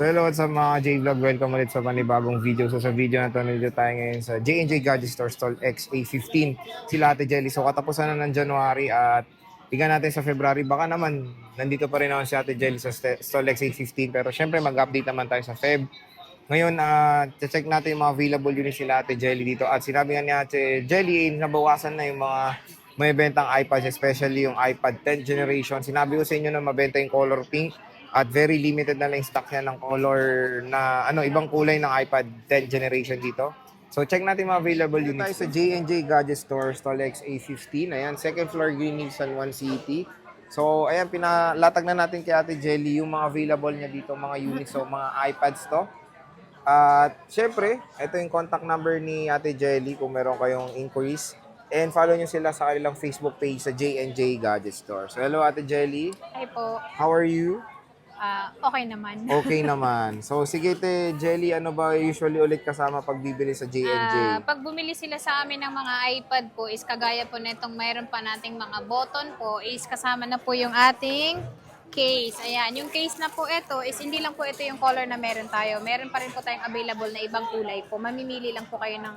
So hello, what's up mga J-Vlog? Welcome ulit sa panibagong video. So sa video na to, nandito tayo ngayon sa J&J Gadget Store Stall XA15. Sila Ate Jelly. So katapusan na ng January at tingnan natin sa February. Baka naman nandito pa rin ako si Ate Jelly sa Stall XA15. Pero syempre mag-update naman tayo sa Feb. Ngayon, check natin yung mga available units sila Ate Jelly dito. At sinabi nga ni Ate Jelly, nabawasan na yung mga may bentang iPads, especially yung iPad 10th generation. Sinabi ko sa inyo na mabenta yung color pink at very limited na lang stock niya ng color na ibang kulay ng iPad 10th generation dito. So check natin mga available units. Tayo sa J&J Gadget Store, Stall XA15. Ayan, second floor Green Hills, San Juan City. So ayan, pinalatag na natin kay Ate Jelly yung mga available niya dito, mga units, so mga iPads to. At syempre, ito yung contact number ni Ate Jelly kung meron kayong inquiries. And follow nyo sila sa kanilang Facebook page sa J&J Gadget Store. So hello Ate Jelly. Hi po. How are you? Okay naman. Okay naman. So sige Ate Jelly, ano ba usually ulit kasama pag bibili sa J&J? Pag bumili sila sa amin ng mga iPad po is kagaya po nitong mayroon pa nating mga button po is kasama na po yung ating case. Ayan, yung case na po ito is hindi lang po ito yung color na meron tayo. Meron pa rin po tayong available na ibang kulay po. Mamimili lang po kayo ng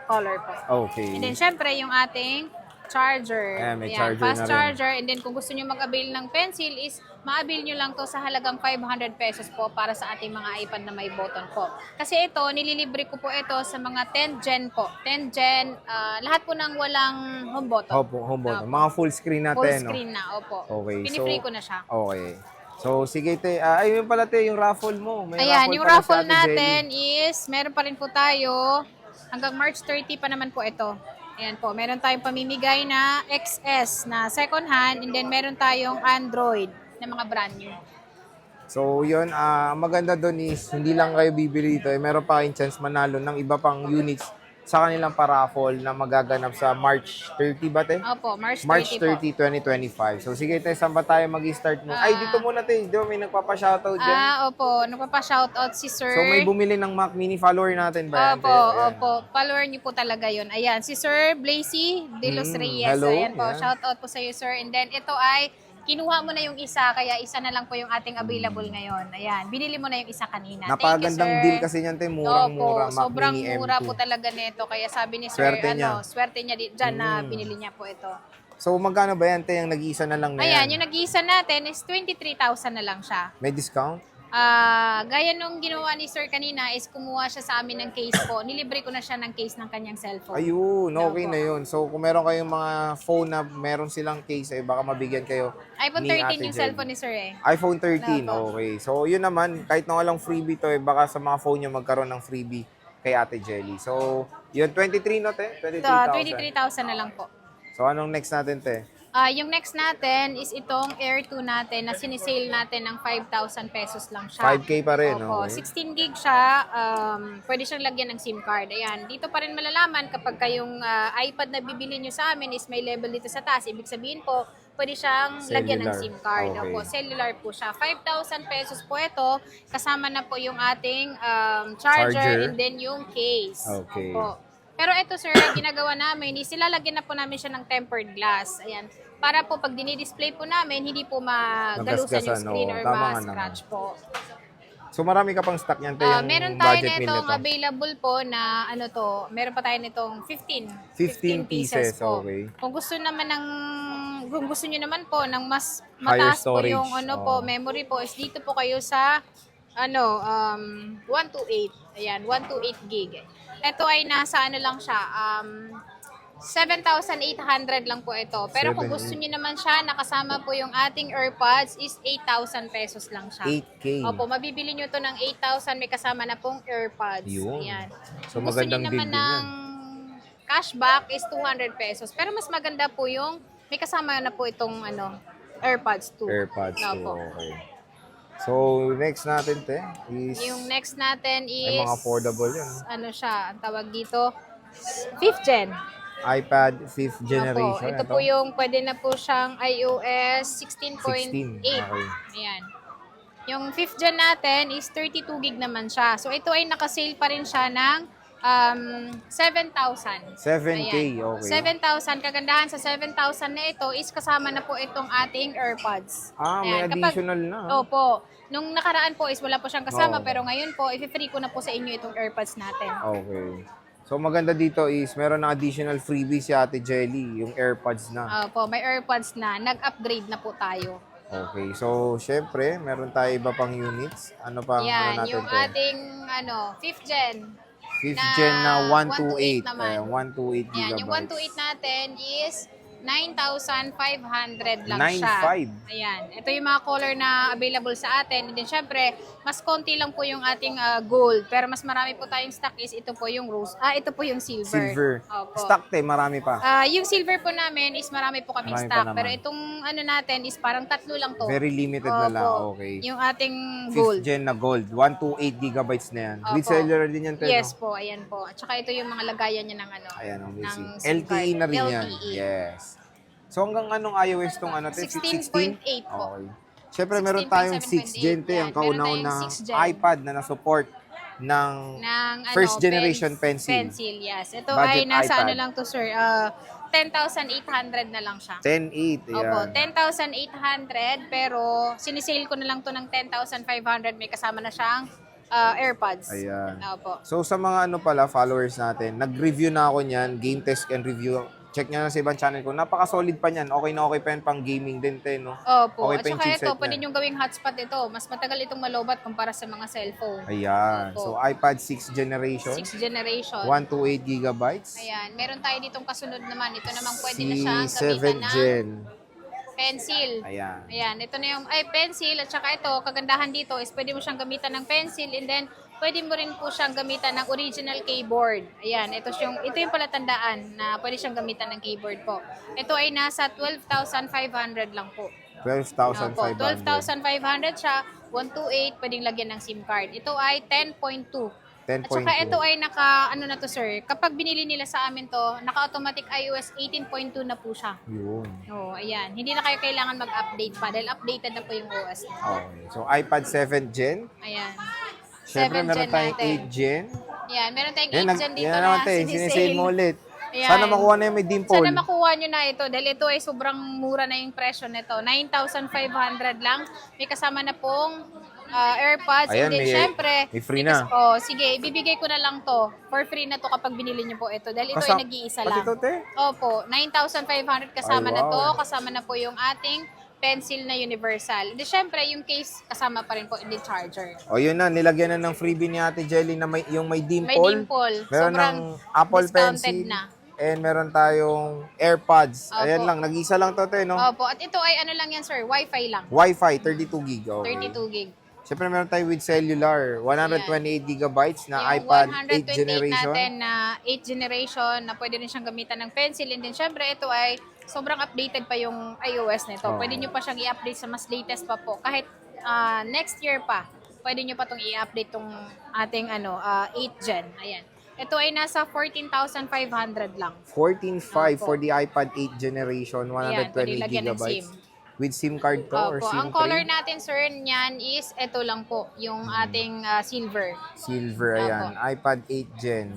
color po. Okay. And then syempre yung ating charger. Ayan, may Ayan, charger fast na rin. charger. And then kung gusto nyo mag-avail ng pencil is ma-avail nyo lang to sa halagang 500 pesos po para sa ating mga iPad na may button po. Kasi ito, nililibre ko po ito sa mga 10th gen po. 10th gen, lahat po ng walang home button. Home button. Mga full screen natin, Full no? screen na, opo. Okay. Pinifree ko na siya. Okay. So sige Te, ay yun pala Te, yung raffle mo. May Ayan, yung pala si raffle Ate natin Jelly. is, meron pa rin po tayo, hanggang March 30 pa naman po ito. Ayan po, meron tayong pamimigay na XS na second hand, and then meron tayong Android na mga brand new. So yun, maganda doon is hindi lang kayo bibili dito, meron pa kayong chance manalo ng iba pang units sa kanilang paraffle na magaganap sa March 30 ba Te? Opo, March 30 March po. 30, 2025. So sige Te, saan ba tayo mag-start mo? Ay, dito muna Te, di ba may nagpapa-shoutout dyan? Opo, nagpapa-shoutout si Sir. So may bumili ng Mac Mini, follower natin ba yan? Opo, Te? Ayan. opo. Follower niyo po talaga yun. Ayan, si Sir Blazy de los Reyes. hello, Ayan po, yan. shoutout po sa iyo, Sir. And then ito ay, kinuha mo na yung isa, kaya isa na lang po yung ating available ngayon. Ayan, binili mo na yung isa kanina. Napagandang Thank you, Sir. deal kasi niyan Te, murang-mura, Opo, Mac sobrang Mini mura M2. po talaga nito. Kaya sabi ni Sir, Swerte niya. swerte niya dyan na binili niya po ito. So magkano ba yan Te, yung nag-iisa na lang na Ayan, yan? yung nag-iisa natin is 23,000 na lang siya. May discount? Gaya nung ginawa ni Sir kanina is kumuha siya sa amin ng case po. Nilibre ko na siya ng case ng kanyang cellphone. Ayun, okay Opo. na yun. So, kung meron kayong mga phone na meron silang case, baka mabigyan kayo iPhone ni 13 Ate yung Jelly. cellphone ni Sir eh. iPhone 13, Opo. okay. So, yun naman, kahit na walang freebie to, baka sa mga phone nyo magkaroon ng freebie kay Ate Jelly. So, yun, 23 no, Te? 23,000. 23,000 na lang po. So, anong next natin, Te? Yung next natin is itong Air 2 natin na sinisale natin ng 5,000 pesos lang siya. 5K pa rin, Opo, okay. 16 gig siya. Pwede siyang lagyan ng SIM card. Ayan, dito pa rin malalaman kapag kayong iPad na bibili nyo sa amin is may level dito sa taas. Ibig sabihin po, pwede siyang lagyan ng Cellular. SIM card. Okay. Opo, cellular po siya. 5,000 pesos po ito. Kasama na po yung ating charger Charger. and then yung case. Okay. Opo. Pero ito sir, ginagawa namin, silalagyan na po namin siya ng tempered glass. Ayan. Para po pag dinidisplay po namin, hindi po magalusan yung Magasgasan, screen oo. or Tama nga ma-scratch po. So, marami ka pang stock niyan, Te, yung Meron tayo budget meal nitong nito. available po na meron pa tayo nitong 15 pieces, po. okay. Kung gusto niyo naman po ng mas Higher mataas po storage, yung oo. memory po is dito po kayo sa 128. Ayan, 128 gig. Ito ay nasa lang siya, 7,800 lang po ito. Pero kung gusto niyo naman siya, nakasama po yung ating AirPods is 8,000 pesos lang siya. 8K. Opo, mabibili nyo to ng 8,000, may kasama na pong AirPods. Yun. Ayan. So, Kung gusto nyo magandang deal naman din yan. ng cashback is 200 pesos. Pero mas maganda po yung, may kasama na po itong AirPods 2. AirPods Opo. 2, okay. So, next natin, Te, is Yung next natin ay is, mga affordable yun. siya, ang tawag dito, 5th gen. iPad 5th generation. Opo, ito po yung, pwede na po siyang iOS 16.8. 16, okay. Ayan. Yung 5th gen natin is 32 gig naman siya. So, ito ay nakasale pa rin siya ng 7,000. 7K, Ayan. okay. 7,000. Kagandahan sa 7,000 na ito is kasama na po itong ating AirPods. May Ayan. additional na. Opo. Nung nakaraan po is wala po siyang kasama, Oo. pero ngayon po, i-free ko na po sa inyo itong AirPods natin. Okay. So maganda dito is meron ng additional freebie si Ate Jelly, yung AirPods na. Opo, may AirPods na. Nag-upgrade na po tayo. Okay. So syempre, meron tayo iba pang units. Ano pang ano Yan, natin yung to? ating 5th gen. 5th gen na 128 128. naman. 128 gigabytes. Yan, yung 128 natin is 9,500 lang siya. 9,500. Ayan. Ito yung mga color na available sa atin. And then, syempre, mas konti lang po yung ating gold. Pero mas marami po tayong stock is ito po yung rose. Ito po yung silver. Silver. Opo. Stock marami pa. Yung silver po namin is marami po kaming Marami pa stock. naman. Pero itong ano natin is parang 3 lang to. Very limited na lang. Opo. Okay. Yung ating 5th gold. gen na gold. 128 gigabytes na yan. With Opo. cellular din yan, Teno. Yes po, ayan po. At saka ito yung mga lagayan niya ng ano. Ayan, ang ng missing. SIM LTE card. na rin yan. LTE. Yes. So hanggang anong iOS tong ano? 16.8 po. Okay. Siyempre meron tayong 6th gen, 16.7.8. ang Yan, kauna-una meron tayong 6th gen. iPad na na-support ng first generation pencil. Pencil, yes. Ito Budget ay nasa iPad. ano lang to, sir. 10,800 na lang siya. 10.8, Opo, ayan. 10,800 pero sinisale ko na lang to ng 10,500. May kasama na siyang AirPods. Ayan. Opo. So sa mga ano pala, followers natin, nag-review na ako niyan, game test and review. Check nyo na sa ibang channel ko. Napaka-solid pa niyan. Okay na okay pa yan pang gaming din, no? Opo. Okay At pa yung saka chipset ito, niya. pwede nyo gawing hotspot ito. Mas matagal itong malobat kumpara sa mga cellphone. Ayan. Opo. So iPad 6th generation, 6th generation. 128 gigabytes. Ayan. Meron tayo ditong kasunod naman. Ito naman pwede Si na siyang 7th gamitan ng gen. pencil. Ayan. Ayan. Ito na yung pencil. At saka ito, kagandahan dito is pwede mo siyang gamitan ng pencil and then pwede mo rin po siyang gamitan ng original keyboard. Ayan. Ito yung palatandaan na pwede siyang gamitan ng keyboard po. Ito ay nasa 12,500 lang po. 12,500. Opo, 12,500 siya. 128, pwedeng lagyan ng SIM card. Ito ay 10.2. At saka 10.2. ito ay ano na to, sir. Kapag binili nila sa amin to, naka-automatic iOS 18.2 na po siya. Yun. Oh, ayan. Hindi na kayo kailangan mag-update pa dahil updated na po yung OS. Okay. So iPad 7th gen. Ayan. Siyempre 7th meron gen tayong natin. 8th gen. Ayan, meron tayong Yan, 8 gen dito yan na naman tayo. Sinisale mo ulit. Ayan. Sana makuha na yung may dimple. Sana makuha nyo na ito dahil ito ay sobrang mura na yung presyo nito. 9,500 lang. May kasama na pong AirPods. Ayan, and then, may- syempre, may free na. Sige, ibibigay ko na lang to. For free na to kapag binili nyo po ito. Dahil ito ay nag-iisa Pati lang. ito, te? Opo, 9,500 kasama Ay, na to. wow. Kasama na po yung ating pencil na universal. And then, syempre, yung case kasama pa rin po in the charger. O yun na, nilagyan na ng freebie ni Ate Jelly na yung may dimple. May dimple. Meron Sobrang ng Apple discounted Pencil. na. And meron tayong AirPods. Opo. Ayan lang, nag-isa lang to, te, no? Opo, at ito ay ano lang yan, sir, Wi-Fi lang. Wi-Fi, 32 gig. Okay. 32 gig. Siyempre meron tayo with cellular, 128 gigabytes na Yung iPad 8th 128 generation. natin na 8th generation na pwede rin siyang gamitan ng pencil. And then, syempre, ito ay sobrang updated pa yung iOS nito. Oo. Pwede nyo pa siyang i-update sa mas latest pa po. Kahit next year pa, pwede nyo pa itong i-update tong ating 8th gen. Ayan. Ito ay nasa 14,500 lang. 14.5 Opo. for the iPad 8th generation, Ayan, pwede 128 lagyan ng gigabytes. SIM. With SIM card to or Opo, SIM ang color tray? natin, sir, niyan is ito lang po, yung ating silver. Silver, ayan. iPad 8th gen.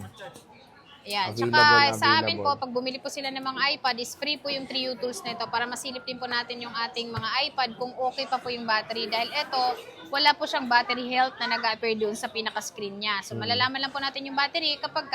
Ayan. Available Tsaka na sa amin po, available. pag bumili po sila ng mga iPad, is free po yung 3U tools na ito para masilip din po natin yung ating mga iPad kung okay pa po yung battery. Dahil ito, wala po siyang battery health na nag-appear doon sa pinaka-screen niya. So, malalaman lang po natin yung battery kapag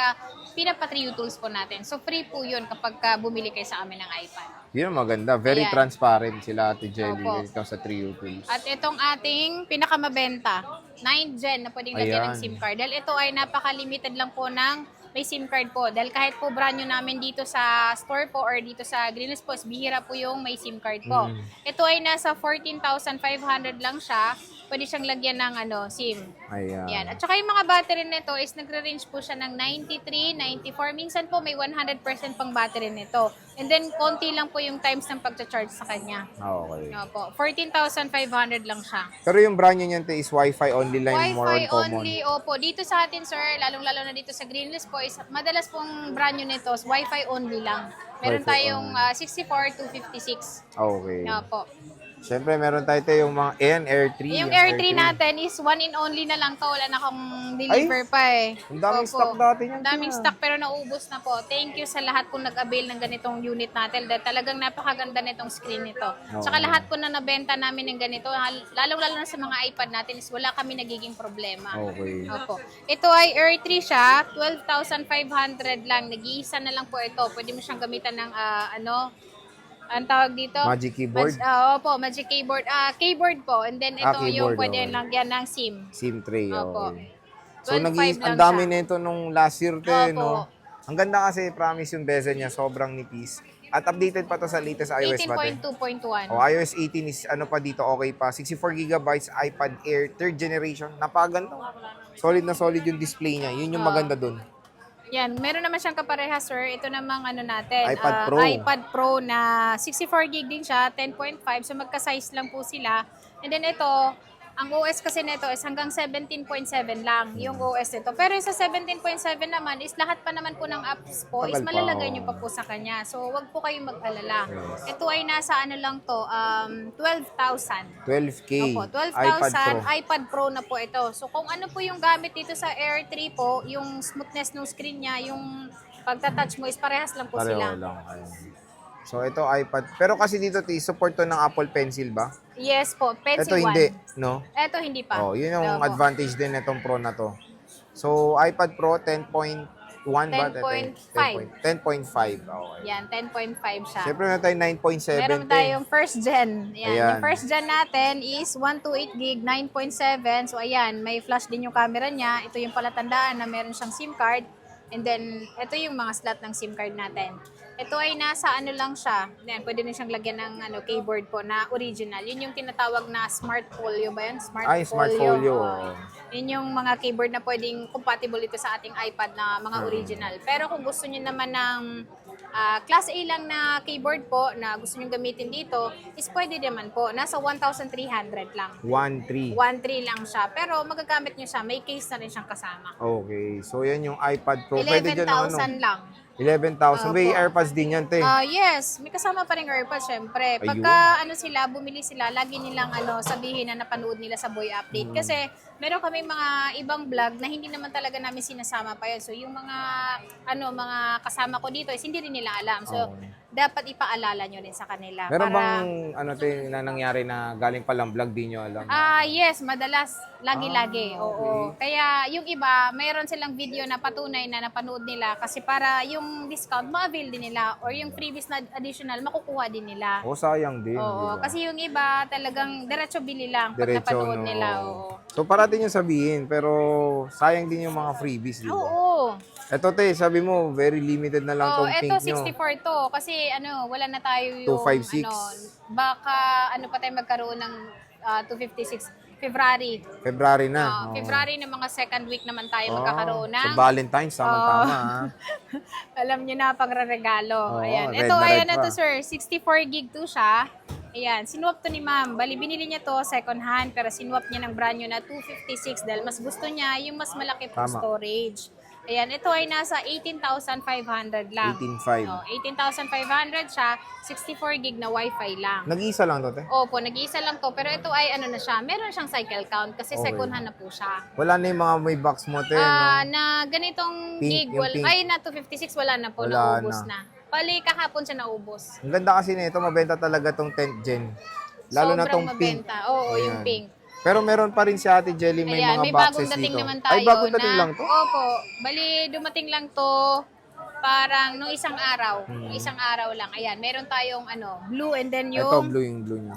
pinapa 3U tools po natin. So, free po yun kapag bumili kayo sa amin ng iPad. Yun ang maganda. Very Ayan. transparent sila, Ate Jelly, Opo. when it comes sa 3U tools. At itong ating pinakamabenta, 9th gen na pwedeng lagyan ng Ayan. SIM card. Dahil ito ay napaka-limited lang po ng may SIM card po. Dahil kahit po brand new namin dito sa store po or dito sa Greenlist po, bihira po yung may SIM card po. Ito ay nasa 14,500 lang siya. Pwede siyang lagyan ng SIM. Ayan. Yan. At saka yung mga battery nito is nagre-range po siya ng 93, 94. Minsan po may 100% pang battery nito. And then, konti lang po yung times ng pagcha-charge sa kanya. Okay. Opo. 14,500 lang siya. Pero yung brand nyo niyan, te, is Wi-Fi only line, more on Wi-Fi common. only, opo. Dito sa atin, sir, lalong-lalo na dito sa Greenlist po, is madalas pong brand new nito, is Wi-Fi only lang. Meron Wi-Fi tayong 64 to 56. Okay. Opo. Siyempre, meron tayo yung mga Air 3. Yung Air 3 natin is one in only na lang to. Wala na akong deliver Ay, pa eh. ang daming Opo. stock dati niyan. Ang daming stock pero naubos na po. Thank you sa lahat kung nag-avail ng ganitong unit natin. Dahil talagang napakaganda nitong screen nito. Tsaka lahat po na nabenta namin ng ganito, lalong-lalo na sa mga iPad natin is wala kami nagiging problema. Okay. Opo. Ito ay Air 3 siya. 12,500 lang. Nag-iisa na lang po ito. Pwede mo siyang gamitan ng ang tawag dito? Magic keyboard? Opo, Magic keyboard. Keyboard po. And then ito yung Keyboard, pwede okay. lagyan ng SIM. SIM tray, Opo. okay. So, 12.5 ang lang dami siya. nito nung last year, te, Opo. no? Ang ganda kasi, promise yung bezel niya, sobrang nipis. At updated pa to sa latest iOS ba, te? 18.2.1. iOS 18 is ano pa dito, okay pa. 64GB iPad Air, 3rd generation. Napaganda. Solid na solid yung display niya. Yun yung maganda dun. Yan, meron naman siyang kapareha, sir. Ito namang ano natin, iPad Pro. iPad Pro na 64 gig din siya, 10.5. So magka-size lang po sila. And then ito, ang OS kasi nito is hanggang 17.7 lang yung OS nito. Pero yung sa 17.7 naman is lahat pa naman po ng apps po is Tagal pa, malalagay oh. nyo pa po sa kanya. So wag po kayong mag-alala. Ito ay nasa ano lang to, 12,000. 12K. Opo, iPad Pro. 12,000 iPad Pro na po ito. So kung ano po yung gamit dito sa Air 3 po, yung smoothness ng screen niya, yung pagta-touch mo is parehas lang po Pareho sila. lang. Ayun. So, ito iPad. Pero kasi dito, support to ng Apple Pencil ba? Yes po, Pencil Ito hindi, 1. no? Ito hindi pa. Oh, yun yung Opo. advantage din nitong Pro na to. So, iPad Pro 10.1 ba? 10.5. 10.5. Okay. Yan, 10.5 siya. Siyempre na tayo 9.7. Meron tayong first gen. Yan. Ayan. Yung first gen natin is 128 gig, 9.7. So ayan, may flash din yung camera niya. Ito yung palatandaan na meron siyang SIM card. And then, ito yung mga slot ng SIM card natin. Ito ay nasa ano lang siya. Yan, pwede na siyang lagyan ng keyboard po na original. Yun yung tinatawag na Smart Folio ba yun? Smart Folio. Oo. Yun yung mga keyboard na pwedeng compatible ito sa ating iPad na mga original. Pero kung gusto niyo naman ng Class A lang na keyboard po na gusto niyo gamitin dito, is pwede naman po. Nasa 1,300 lang. 1.3. 1.3 lang siya. Pero magagamit niyo siya. May case na rin siyang kasama. Okay. So, yan yung iPad Pro. Pwede dyan ng 11,000 lang. 11,000. May Opo. AirPods din yan, te. Yes, may kasama pa rin AirPods, syempre. Ayun. Pagka bumili sila, lagi nilang sabihin na napanood nila sa Boy Update. Kasi meron kami mga ibang vlog na hindi naman talaga namin sinasama pa yun. So yung mga mga kasama ko dito is hindi rin nila alam. So dapat ipaalala nyo rin sa kanila. Meron bang te, na nangyari na galing palang vlog di nyo alam? Yes, madalas. Lagi-lagi. Oo. Kaya yung iba, mayroon silang video na patunay na napanood nila kasi para yung discount ma-avail din nila or yung previous na additional makukuha din nila. O, sayang din. Oo, di ba? kasi yung iba talagang diretso bili lang pag Diretso, napanood no? nila. Oo. So, parating yung sabihin, pero sayang din yung mga freebies, di ba? Oo. Ito, te, sabi mo, very limited na lang tong Ito pink nyo. 64 to kasi wala na tayo yung 256. baka pa tayo magkaroon ng 256 February. February na. Oo. February na mga second week naman tayo Oo. magkakaroon ng So, Valentine's, tama-tama. ha? alam niyo na pang-regalo. Oo, Ayan. red Ito, na ayan red na to pa. sir. 64 gig to siya. Ayan, sinwap to ni ma'am. Bali, binili niya to second hand, pero sinwap niya ng brand new na 256 dahil mas gusto niya yung mas malaki pong Tama. storage. Ayan, ito ay nasa 18,500 lang. 18.5. 18,500 siya, 64 gig na wifi lang. Nag-iisa lang to, te? Opo, nag-iisa lang to. Pero ito ay na siya, meron siyang cycle count kasi Okay. second hand na po siya. Wala na yung mga may box mo, te, no? Na ganitong Pink, gig, yung pink. ay na 256 wala na po, Wala naubos na. Bali, kahapon siya naubos. Ang ganda kasi nito, mabenta talaga tong 10th gen. Lalo na tong Sobrang pink. mabenta. Oo, yung Ayan. pink. Pero meron pa rin si Ate Jelly, may Ayan, mga may boxes bagong dating dito. naman tayo. Ay, bagong dating lang to? Opo. Bali, dumating lang to parang nung isang araw. Nung isang araw lang. Ayan, meron tayong blue and then yung Ito, blue yung blue niya.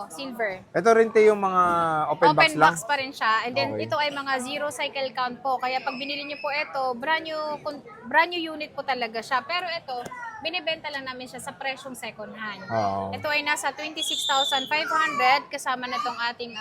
silver. Ito rin, te, yung mga open, box Open lang. box pa rin siya. And then Okay. ito ay mga zero cycle count po. Kaya pag binili niyo po ito, brand new unit po talaga siya. Pero ito, binibenta lang namin siya sa presyong second hand. Oo. Ito ay nasa 26,500 kasama na tong ating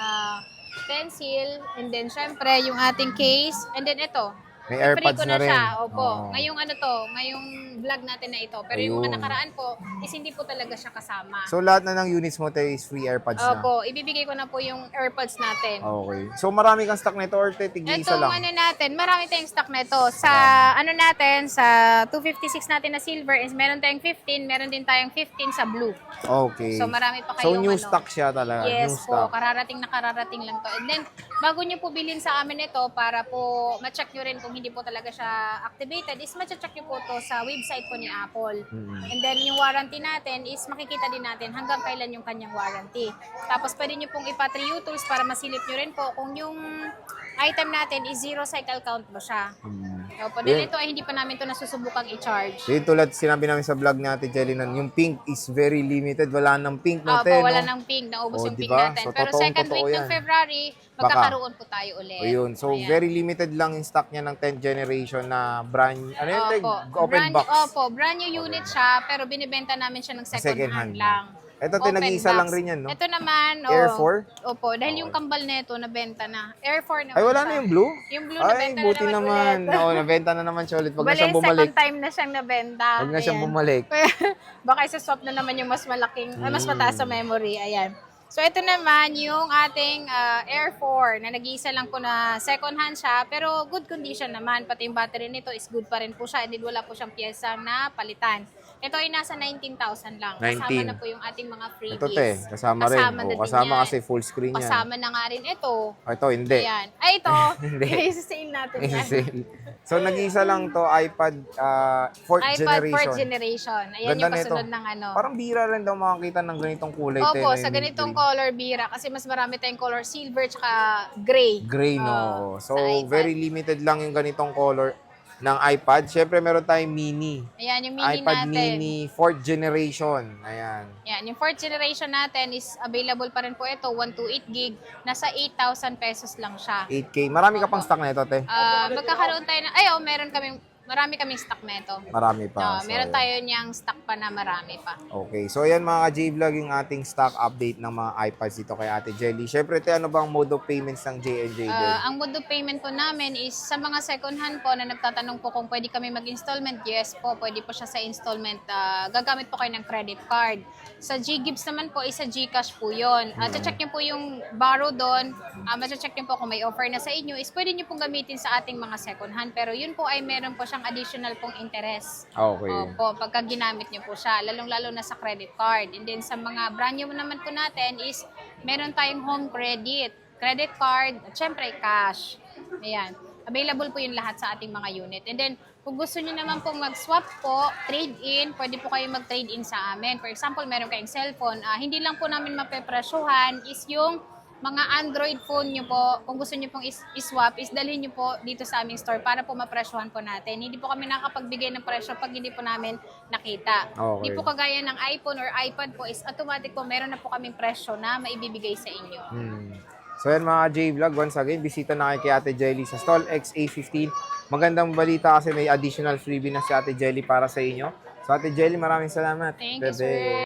pencil and then syempre yung ating case and then ito May free AirPods ko na rin. siya. Opo. Oo. Ngayong vlog natin na ito. Pero yung mga Ayun. nakaraan po, is hindi po talaga siya kasama. So, lahat na ng units mo, te, is free AirPods na. Opo, ibibigay ko na po yung AirPods natin. Okay. So, marami kang stock nito or te, tig-isa Itong lang? ano natin, marami tayong stock na ito. Sa ano natin, sa 256 natin na silver is meron tayong 15, meron din tayong 15 sa blue. Okay. So marami pa So, kayong new ano. stock siya talaga. Yes New po, stock. kararating lang to. And then, bago nyo po bilhin sa amin ito para po ma-check nyo rin kung hindi po talaga siya activated, is ma-check nyo po to sa website po ni Apple. And then, yung warranty natin is makikita din natin hanggang kailan yung kanyang warranty. Tapos, pwede nyo pong ipa-3U tools para masilip nyo rin po kung yung item natin is 0 cycle count mo siya. Opo, dahil ito ay hindi pa namin ito nasusubukang i-charge. Yung tulad sinabi namin sa vlog natin, Jelly, yung pink is very limited. Wala nang pink no, te, Opo, wala no? ng pink, naubos Oh, yung pink diba? natin. So, Pero totoong second totoo week yan. ng February, magkakaroon po tayo ulit. Ayun. So, Ayan. very limited lang yung stock niya ng 10th generation na brand, ano yun, te? Opo, Open box. Opo, brand new unit siya, pero binibenta namin siya ng second hand lang. Ito, te, Open nag-iisa box. lang rin yan, no? Ito naman, Air oh, 4? Opo, dahil yung kambal nito nabenta na. Air 4 naman Ay, wala siya. na yung blue? Yung blue Ay, nabenta buti na naman. ulit. Oo, nabenta na naman siya ulit. Wag na Bale, siyang bumalik. second time na siyang nabenta. Wag na siyang Ayan. bumalik. Baka isa-swap na naman yung mas malaking, mas mataas sa memory. Ayan. So, ito naman yung ating Air 4 na nag-iisa lang po na second hand siya, pero good condition naman. Pati yung battery nito is good pa rin po siya. And then, wala po siyang pyesa na palitan. Ito ay nasa 19,000 lang. Kasama 19. na po yung ating mga freebies. Ito, te. Kasama rin. na Oh, din kasama yan. kasi full screen yan. Kasama na nga rin ito. Oh, ito, hindi. Ayan. Ay, ito. Hindi. Isa-sale natin yan. So, nag-iisa lang to iPad 4th iPad generation. 4th generation. Ayan Ganda yung nito. kasunod ng ano. Parang bira rin daw makakita ng ganitong kulay. te, Opo, na sa yung ganitong green. color bira kasi mas marami tayong color silver tsaka gray. Gray, no? So, sa iPad. very limited lang yung ganitong color ng iPad. Siyempre, meron tayong mini. Ayan yung mini iPad natin. mini 4th generation. Ayan. Ayan, yung 4th generation natin is available pa rin po ito, 128 gig. Nasa 8,000 pesos lang siya. 8K. Marami ka pang stock na ito, te. Magkakaroon tayo na, marami kaming stock na ito. Marami pa. So, Meron ayan. tayo niyang stock pa na marami pa. Okay. So, ayan mga ka-J-Vlog, yung ating stock update ng mga iPads dito kay Ate Jelly. Siyempre, te, ano bang mode of payments ng J&J din? Ang mode of payment po namin is sa mga second hand po na nagtatanong po kung pwede kami mag-installment. Yes po, pwede po siya sa installment. Gagamit po kayo ng credit card. Sa G-Gives naman po is sa GCash po yun. Check nyo po yung borrow doon. Check nyo po kung may offer na sa inyo is pwede nyo pong gamitin sa ating mga second hand. Pero yun po ay meron po siyang additional pong interest. Okay. Opo, pagka ginamit nyo po siya, lalong-lalo na sa credit card. And then sa mga brand new naman po natin is meron tayong home credit, credit card, at syempre cash. Ayan. Available po yung lahat sa ating mga unit. And then, kung gusto niyo naman pong mag-swap po, trade-in, pwede po kayo mag-trade-in sa amin. For example, meron kayong cellphone, hindi lang po namin mapepresyuhan is yung mga Android phone nyo po, kung gusto nyo pong iswap, is dalhin nyo po dito sa aming store para po mapresyohan po natin. Hindi po kami nakapagbigay ng presyo pag hindi po namin nakita. Okay. Hindi po kagaya ng iPhone or iPad po, is automatic po meron na po kaming presyo na maibibigay sa inyo. So yan mga J-Vlog, once again, bisita na kayo kay Ate Jelly sa Stall XA15. Magandang balita kasi may additional freebie na si Ate Jelly para sa inyo. So Ate Jelly, maraming salamat. Thank you, Bebe. sir.